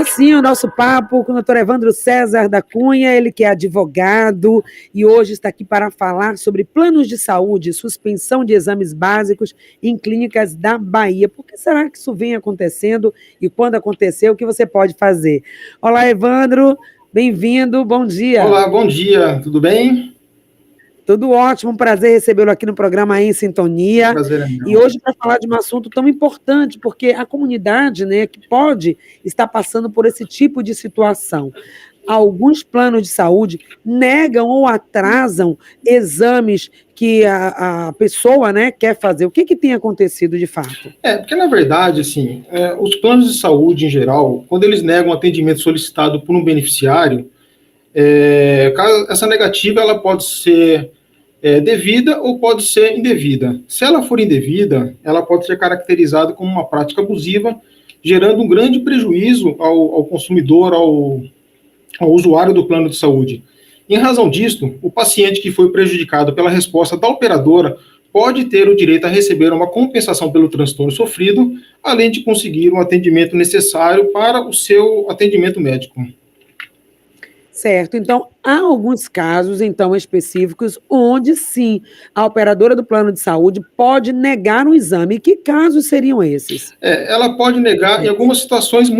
Agora sim, o nosso papo com o Dr. Evandro César da Cunha, ele que é advogado e hoje está aqui para falar sobre planos de saúde, suspensão de exames básicos em clínicas da Bahia. Por que será que isso vem acontecendo e quando aconteceu, o que você pode fazer? Olá, Evandro, bem-vindo, bom dia. Olá, bom dia, tudo bem? Tudo ótimo, um prazer recebê-lo aqui no programa Em Sintonia. Prazer é meu. E hoje para falar de um assunto tão importante, porque a comunidade, né, que pode estar passando por esse tipo de situação. Alguns planos de saúde negam ou atrasam exames que a pessoa, né, quer fazer. O que tem acontecido de fato? Porque na verdade, assim, os planos de saúde em geral, quando eles negam atendimento solicitado por um beneficiário, essa negativa ela pode ser devida ou pode ser indevida. Se ela for indevida, ela pode ser caracterizada como uma prática abusiva, gerando um grande prejuízo ao consumidor, ao usuário do plano de saúde. Em razão disto, o paciente que foi prejudicado pela resposta da operadora pode ter o direito a receber uma compensação pelo transtorno sofrido, além de conseguir um atendimento necessário para o seu atendimento médico. Certo. Então, há alguns casos, então, específicos, onde, sim, a operadora do plano de saúde pode negar um exame. E que casos seriam esses? Ela pode negar em algumas situações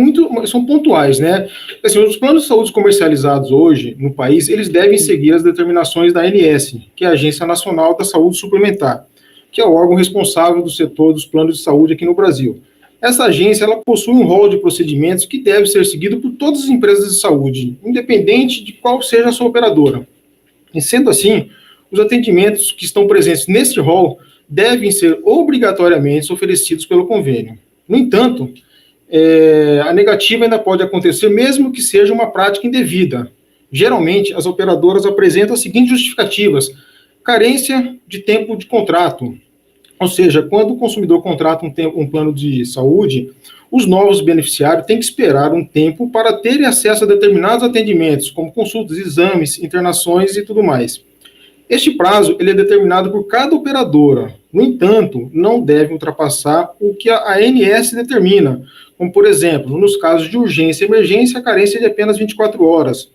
são pontuais, né? Assim, os planos de saúde comercializados hoje no país, eles devem seguir as determinações da ANS, que é a Agência Nacional da Saúde Suplementar, que é o órgão responsável do setor dos planos de saúde aqui no Brasil. Essa agência ela possui um rol de procedimentos que deve ser seguido por todas as empresas de saúde, independente de qual seja a sua operadora. E sendo assim, os atendimentos que estão presentes neste rol devem ser obrigatoriamente oferecidos pelo convênio. No entanto, a negativa ainda pode acontecer mesmo que seja uma prática indevida. Geralmente, as operadoras apresentam as seguintes justificativas: carência de tempo de contrato. Ou seja, quando o consumidor contrata um plano de saúde, os novos beneficiários têm que esperar um tempo para terem acesso a determinados atendimentos, como consultas, exames, internações e tudo mais. Este prazo ele é determinado por cada operadora. No entanto, não deve ultrapassar o que a ANS determina, como, por exemplo, nos casos de urgência e emergência, a carência é de apenas 24 horas.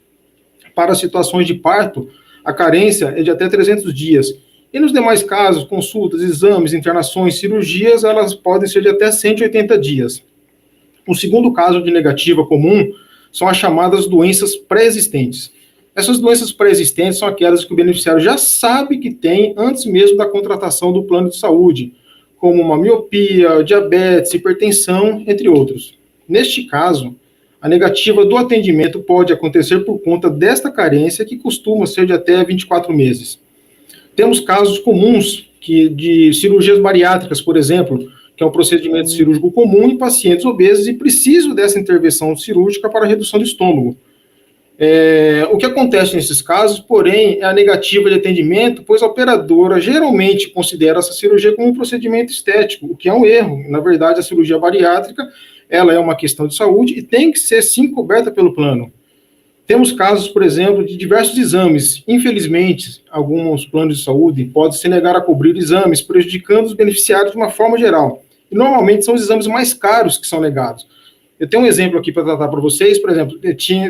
Para situações de parto, a carência é de até 300 dias. E nos demais casos, consultas, exames, internações, cirurgias, elas podem ser de até 180 dias. O segundo caso de negativa comum são as chamadas doenças pré-existentes. Essas doenças pré-existentes são aquelas que o beneficiário já sabe que tem antes mesmo da contratação do plano de saúde, como uma miopia, diabetes, hipertensão, entre outros. Neste caso, a negativa do atendimento pode acontecer por conta desta carência, que costuma ser de até 24 meses. Temos casos comuns de cirurgias bariátricas, por exemplo, que é um procedimento cirúrgico comum em pacientes obesos e precisam dessa intervenção cirúrgica para redução do estômago. O que acontece nesses casos, porém, é a negativa de atendimento, pois a operadora geralmente considera essa cirurgia como um procedimento estético, o que é um erro. Na verdade, a cirurgia bariátrica, ela é uma questão de saúde e tem que ser, sim, coberta pelo plano. Temos casos, por exemplo, de diversos exames. Infelizmente, alguns planos de saúde podem se negar a cobrir exames, prejudicando os beneficiários de uma forma geral. E, normalmente, são os exames mais caros que são negados. Eu tenho um exemplo aqui para tratar para vocês. Por exemplo,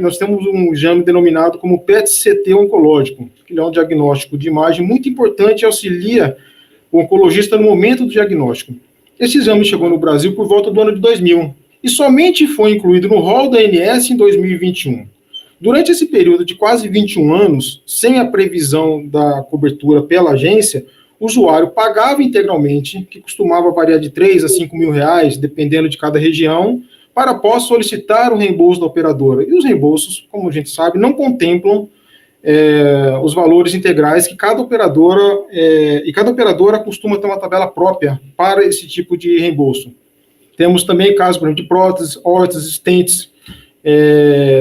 nós temos um exame denominado como PET-CT oncológico, que é um diagnóstico de imagem muito importante e auxilia o oncologista no momento do diagnóstico. Esse exame chegou no Brasil por volta do ano de 2000 e somente foi incluído no rol da ANS em 2021. Durante esse período de quase 21 anos, sem a previsão da cobertura pela agência, o usuário pagava integralmente, que costumava variar de 3 a 5 mil reais, dependendo de cada região, para após solicitar o reembolso da operadora. E os reembolsos, como a gente sabe, não contemplam os valores integrais que cada operadora, e cada operadora costuma ter uma tabela própria para esse tipo de reembolso. Temos também casos, por exemplo, de próteses, órteses, stents.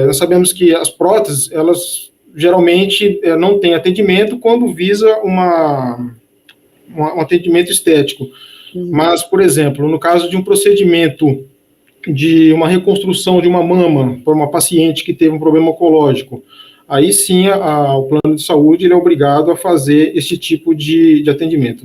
Nós sabemos que as próteses, elas geralmente não têm atendimento quando visa um atendimento estético. Mas, por exemplo, no caso de um procedimento de uma reconstrução de uma mama por uma paciente que teve um problema oncológico, aí sim o plano de saúde ele é obrigado a fazer esse tipo de atendimento.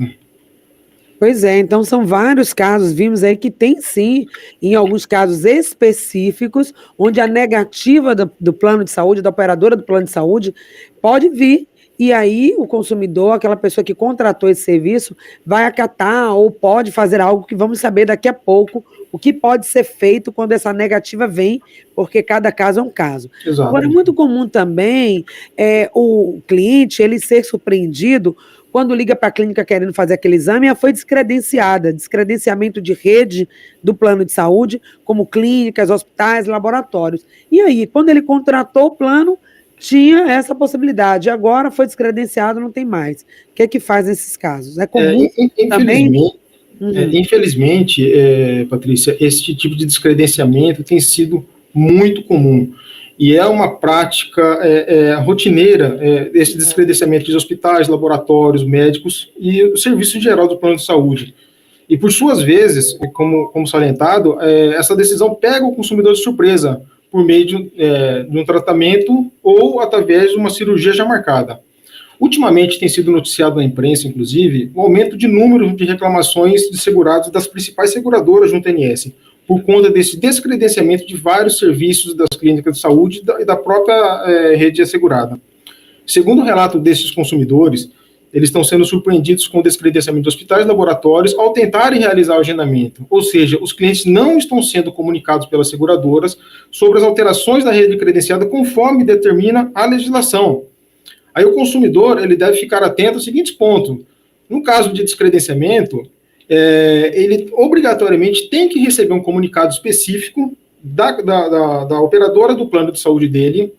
Pois é, então são vários casos, vimos aí que tem sim, em alguns casos específicos, onde a negativa do plano de saúde, da operadora do plano de saúde, pode vir, e aí o consumidor, aquela pessoa que contratou esse serviço, vai acatar ou pode fazer algo que vamos saber daqui a pouco, o que pode ser feito quando essa negativa vem, porque cada caso é um caso. Exato. Agora, é muito comum também o cliente ele ser surpreendido quando liga para a clínica querendo fazer aquele exame, ela foi descredenciada, descredenciamento de rede do plano de saúde, como clínicas, hospitais, laboratórios. E aí, quando ele contratou o plano, tinha essa possibilidade. Agora foi descredenciado, não tem mais. O que é que faz nesses casos? É comum também? Infelizmente, Patrícia, esse tipo de descredenciamento tem sido muito comum. E é uma prática rotineira, esse descredenciamento de hospitais, laboratórios, médicos e o serviço geral do plano de saúde. E, por suas vezes, como salientado, essa decisão pega o consumidor de surpresa, por meio de um tratamento ou através de uma cirurgia já marcada. Ultimamente tem sido noticiado na imprensa, inclusive, o aumento de número de reclamações de segurados das principais seguradoras junto à ANS, por conta desse descredenciamento de vários serviços das clínicas de saúde e da própria rede assegurada. Segundo o relato desses consumidores, eles estão sendo surpreendidos com o descredenciamento de hospitais e laboratórios ao tentarem realizar o agendamento. Ou seja, os clientes não estão sendo comunicados pelas seguradoras sobre as alterações da rede credenciada conforme determina a legislação. Aí o consumidor ele deve ficar atento aos seguintes pontos. No caso de descredenciamento, ele obrigatoriamente tem que receber um comunicado específico da operadora do plano de saúde dele,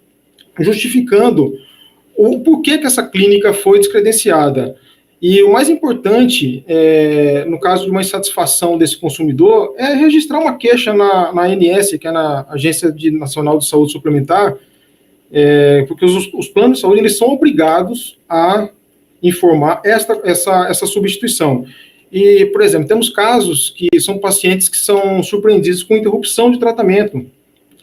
justificando o porquê que essa clínica foi descredenciada. E o mais importante, no caso de uma insatisfação desse consumidor, é registrar uma queixa na ANS, que é na Agência Nacional de Saúde Suplementar, porque os planos de saúde eles são obrigados a informar essa substituição. E, por exemplo, temos casos que são pacientes que são surpreendidos com interrupção de tratamento.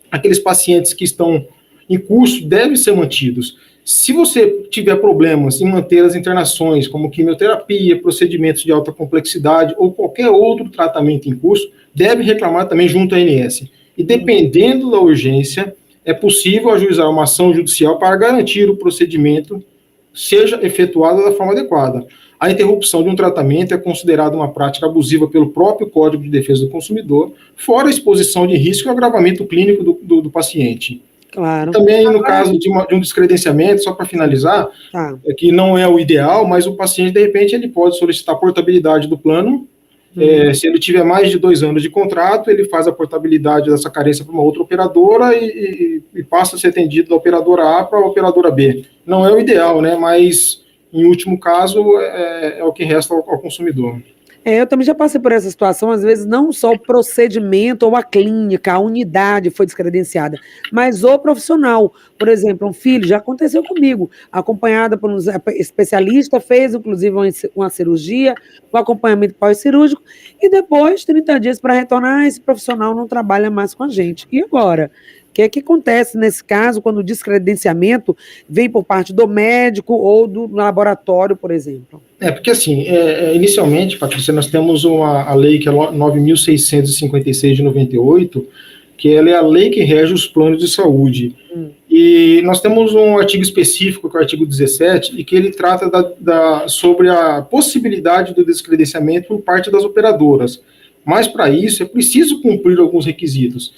Aqueles pacientes que estão em curso devem ser mantidos. Se você tiver problemas em manter as internações, como quimioterapia, procedimentos de alta complexidade ou qualquer outro tratamento em curso, deve reclamar também junto à ANS. E dependendo da urgência, é possível ajuizar uma ação judicial para garantir o procedimento seja efetuado da forma adequada. A interrupção de um tratamento é considerada uma prática abusiva pelo próprio Código de Defesa do Consumidor, fora a exposição de risco e agravamento clínico do paciente. Claro. Também, no caso de um descredenciamento, só para finalizar, que não é o ideal, mas o paciente, de repente, ele pode solicitar a portabilidade do plano. Se ele tiver mais de 2 anos de contrato, ele faz a portabilidade dessa carência para uma outra operadora e passa a ser atendido da operadora A para a operadora B. Não é o ideal, né? Mas, em último caso, é o que resta ao consumidor. Eu também já passei por essa situação, às vezes não só o procedimento ou a clínica, a unidade foi descredenciada, mas o profissional. Por exemplo, um filho, já aconteceu comigo, acompanhada por um especialista, fez inclusive uma cirurgia, um acompanhamento pós-cirúrgico, e depois, 30 dias para retornar, esse profissional não trabalha mais com a gente. E agora? O que é que acontece nesse caso, quando o descredenciamento vem por parte do médico ou do laboratório, por exemplo? Porque assim, inicialmente, Patrícia, nós temos a lei que é 9.656 de 98, que ela é a lei que rege os planos de saúde. E nós temos um artigo específico, que é o artigo 17, e que ele trata sobre a possibilidade do descredenciamento por parte das operadoras. Mas, para isso, é preciso cumprir alguns requisitos.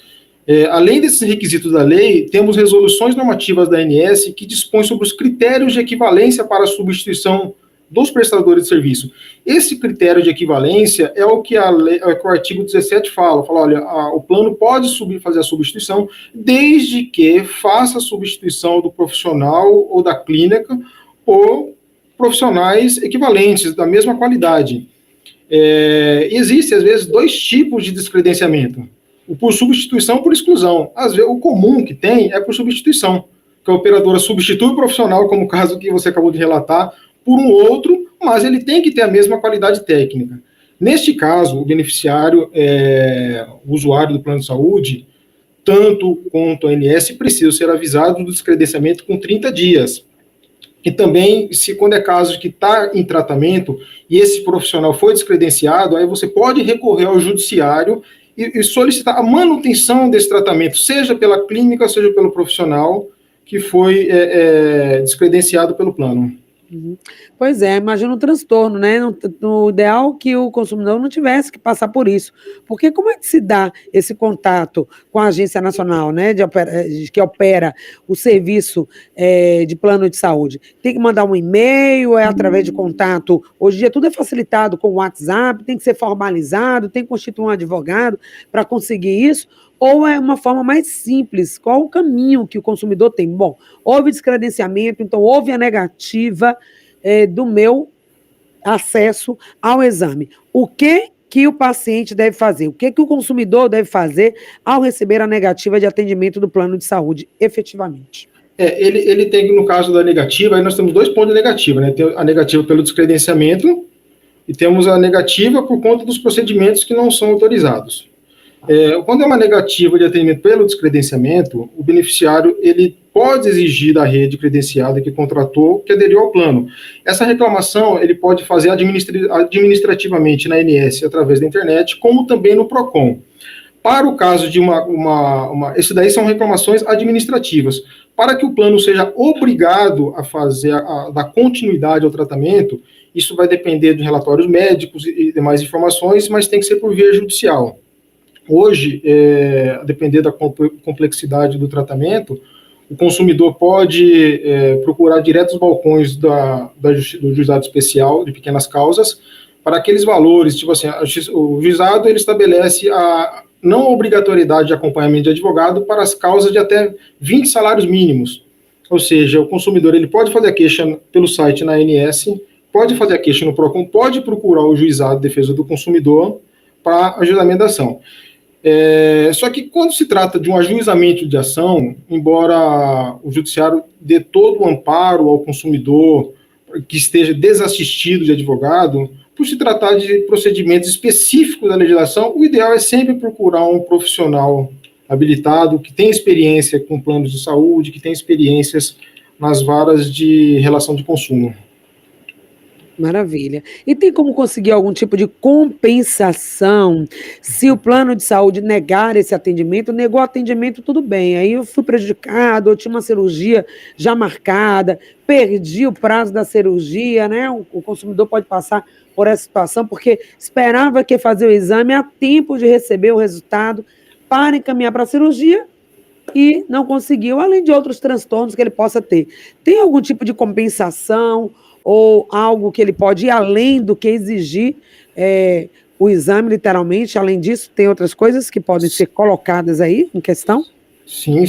Além desses requisitos da lei, temos resoluções normativas da ANS que dispõem sobre os critérios de equivalência para a substituição dos prestadores de serviço. Esse critério de equivalência é o que o artigo 17 fala, olha, o plano pode fazer a substituição desde que faça a substituição do profissional ou da clínica por profissionais equivalentes, da mesma qualidade. Existem, às vezes, 2 tipos de descredenciamento. O por substituição ou por exclusão. Às vezes, o comum que tem é por substituição, que a operadora substitui o profissional, como o caso que você acabou de relatar, por um outro, mas ele tem que ter a mesma qualidade técnica. Neste caso, o beneficiário, o usuário do plano de saúde, tanto quanto a ANS, precisa ser avisado do descredenciamento com 30 dias. E também, se quando é caso que está em tratamento e esse profissional foi descredenciado, aí você pode recorrer ao judiciário e solicitar a manutenção desse tratamento, seja pela clínica, seja pelo profissional que foi descredenciado pelo plano. Pois é, imagina um transtorno, né? No ideal que o consumidor não tivesse que passar por isso. Porque como é que se dá esse contato com a Agência Nacional, né, que opera o serviço de plano de saúde? Tem que mandar um e-mail, é através de contato? Hoje em dia tudo é facilitado com o WhatsApp, tem que ser formalizado, tem que constituir um advogado para conseguir isso? Ou é uma forma mais simples? Qual o caminho que o consumidor tem? Bom, houve descredenciamento, então houve a negativa do meu acesso ao exame. O que o paciente deve fazer? O que o consumidor deve fazer ao receber a negativa de atendimento do plano de saúde, efetivamente? Ele tem, no caso da negativa, aí nós temos 2 pontos de negativa, né? Tem a negativa pelo descredenciamento e temos a negativa por conta dos procedimentos que não são autorizados. Quando é uma negativa de atendimento pelo descredenciamento, o beneficiário ele pode exigir da rede credenciada que contratou que aderiu ao plano. Essa reclamação ele pode fazer administrativamente na ANS através da internet, como também no PROCON. Para o caso de esse daí são reclamações administrativas. Para que o plano seja obrigado a dar continuidade ao tratamento, isso vai depender de relatórios médicos e demais informações, mas tem que ser por via judicial. Hoje, a depender da complexidade do tratamento, o consumidor pode procurar direto os balcões do juizado especial de pequenas causas para aqueles valores, tipo assim, o juizado ele estabelece a não obrigatoriedade de acompanhamento de advogado para as causas de até 20 salários mínimos. Ou seja, o consumidor ele pode fazer a queixa pelo site na ANS, pode fazer a queixa no PROCON, pode procurar o juizado de defesa do consumidor para ajuizamento da ação. Só que quando se trata de um ajuizamento de ação, embora o judiciário dê todo o amparo ao consumidor que esteja desassistido de advogado, por se tratar de procedimentos específicos da legislação, o ideal é sempre procurar um profissional habilitado, que tem experiência com planos de saúde, que tem experiências nas varas de relação de consumo. Maravilha. E tem como conseguir algum tipo de compensação se o plano de saúde negar esse atendimento? Negou o atendimento, tudo bem. Aí eu fui prejudicado, eu tinha uma cirurgia já marcada, perdi o prazo da cirurgia, né? O consumidor pode passar por essa situação porque esperava que fazer o exame a tempo de receber o resultado para encaminhar para a cirurgia e não conseguiu, além de outros transtornos que ele possa ter. Tem algum tipo de compensação ou algo que ele pode ir além do que exigir o exame, literalmente? Além disso, tem outras coisas que podem ser colocadas aí em questão? Sim.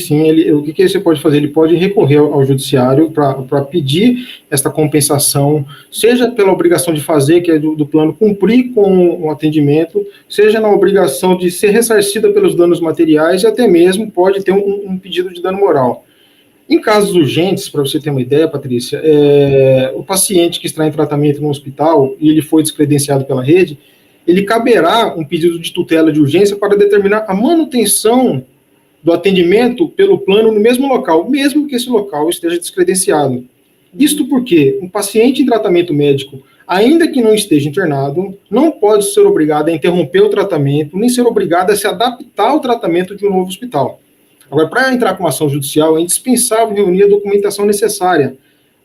O que você pode fazer? Ele pode recorrer ao judiciário para pedir esta compensação, seja pela obrigação de fazer, que é do plano, cumprir com o atendimento, seja na obrigação de ser ressarcida pelos danos materiais e até mesmo pode ter um pedido de dano moral. Em casos urgentes, para você ter uma ideia, Patrícia, o paciente que está em tratamento no hospital e ele foi descredenciado pela rede, ele caberá um pedido de tutela de urgência para determinar a manutenção do atendimento pelo plano no mesmo local, mesmo que esse local esteja descredenciado. Isto porque um paciente em tratamento médico, ainda que não esteja internado, não pode ser obrigado a interromper o tratamento, nem ser obrigado a se adaptar ao tratamento de um novo hospital. Agora, para entrar com uma ação judicial, é indispensável reunir a documentação necessária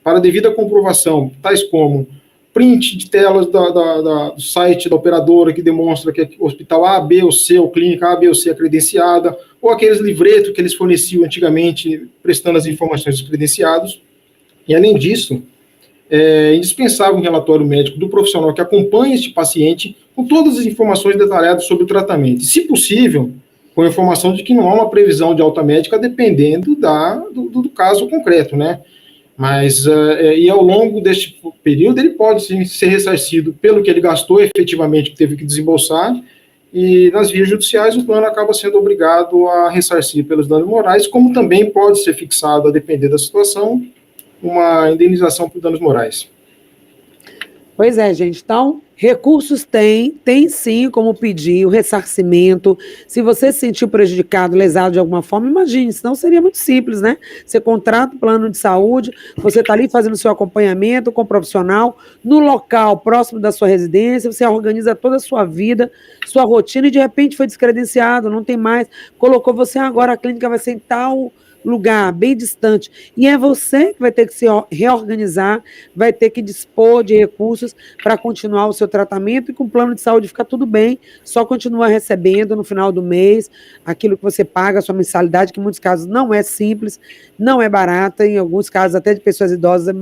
para a devida comprovação, tais como print de telas do site da operadora que demonstra que o hospital A, B ou C, ou clínica A, B ou C é credenciada, ou aqueles livretos que eles forneciam antigamente, prestando as informações dos credenciados. E, além disso, é indispensável um relatório médico do profissional que acompanha este paciente com todas as informações detalhadas sobre o tratamento. E, se possível, com a informação de que não há uma previsão de alta médica dependendo do caso concreto, né? Mas, e ao longo deste período, ele pode sim ser ressarcido pelo que ele gastou efetivamente, que teve que desembolsar, e nas vias judiciais o plano acaba sendo obrigado a ressarcir pelos danos morais, como também pode ser fixado, a depender da situação, uma indenização por danos morais. Pois é, gente. Então, Recursos tem sim como pedir o ressarcimento. Se você se sentiu prejudicado, lesado de alguma forma, imagine, senão seria muito simples, né? Você contrata um plano de saúde, você está ali fazendo seu acompanhamento com o profissional, no local próximo da sua residência, você organiza toda a sua vida, sua rotina, e de repente foi descredenciado, não tem mais, colocou você agora, a clínica vai ser em tal lugar, bem distante, e é você que vai ter que se reorganizar, vai ter que dispor de recursos para continuar o seu tratamento, e com o plano de saúde fica tudo bem, só continua recebendo no final do mês aquilo que você paga, a sua mensalidade, que em muitos casos não é simples, não é barata, em alguns casos até de pessoas idosas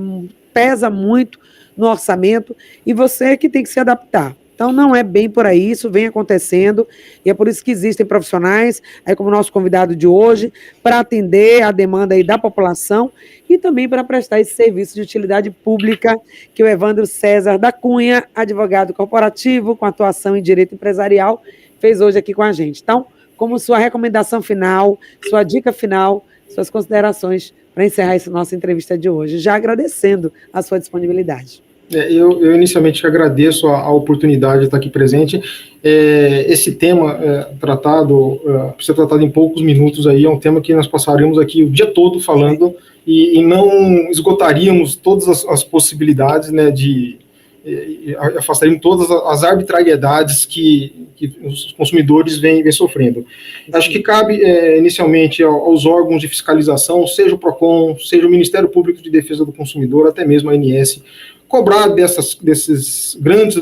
pesa muito no orçamento, e você que tem que se adaptar. Então, não é bem por aí, isso vem acontecendo, e é por isso que existem profissionais, aí como o nosso convidado de hoje, para atender a demanda aí da população e também para prestar esse serviço de utilidade pública que o Evandro César da Cunha, advogado corporativo com atuação em direito empresarial, fez hoje aqui com a gente. Então, como sua recomendação final, sua dica final, suas considerações para encerrar essa nossa entrevista de hoje, já agradecendo a sua disponibilidade. Eu inicialmente agradeço a oportunidade de estar aqui presente. Esse tema precisa ser tratado em poucos minutos aí, é um tema que nós passaríamos aqui o dia todo falando e não esgotaríamos todas as possibilidades, né, afastaríamos todas as arbitrariedades que os consumidores vêm sofrendo. Acho que cabe inicialmente aos órgãos de fiscalização, seja o PROCON, seja o Ministério Público de Defesa do Consumidor, até mesmo a ANS, cobrar dessas grandes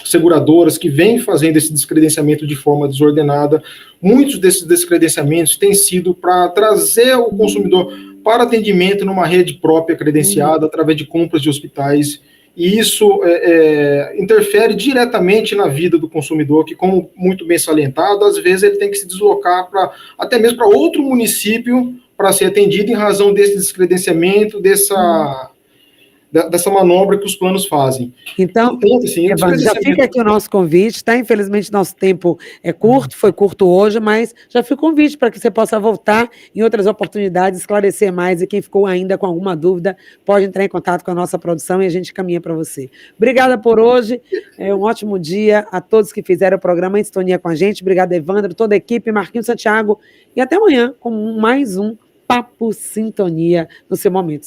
seguradoras que vêm fazendo esse descredenciamento de forma desordenada. Muitos desses descredenciamentos têm sido para trazer o consumidor para atendimento numa rede própria credenciada, através de compras de hospitais, e isso interfere diretamente na vida do consumidor, que, como muito bem salientado, às vezes ele tem que se deslocar até mesmo para outro município para ser atendido em razão desse descredenciamento, dessa manobra que os planos fazem. Então, assim, Evandro, já fica aqui o nosso convite, tá? Infelizmente, nosso tempo é curto, foi curto hoje, mas já fica o convite para que você possa voltar em outras oportunidades, esclarecer mais, e quem ficou ainda com alguma dúvida, pode entrar em contato com a nossa produção e a gente caminha para você. Obrigada por hoje, um ótimo dia a todos que fizeram o programa em sintonia com a gente. Obrigada, Evandro, toda a equipe, Marquinhos Santiago, e até amanhã com mais um Papo Sintonia no seu momento.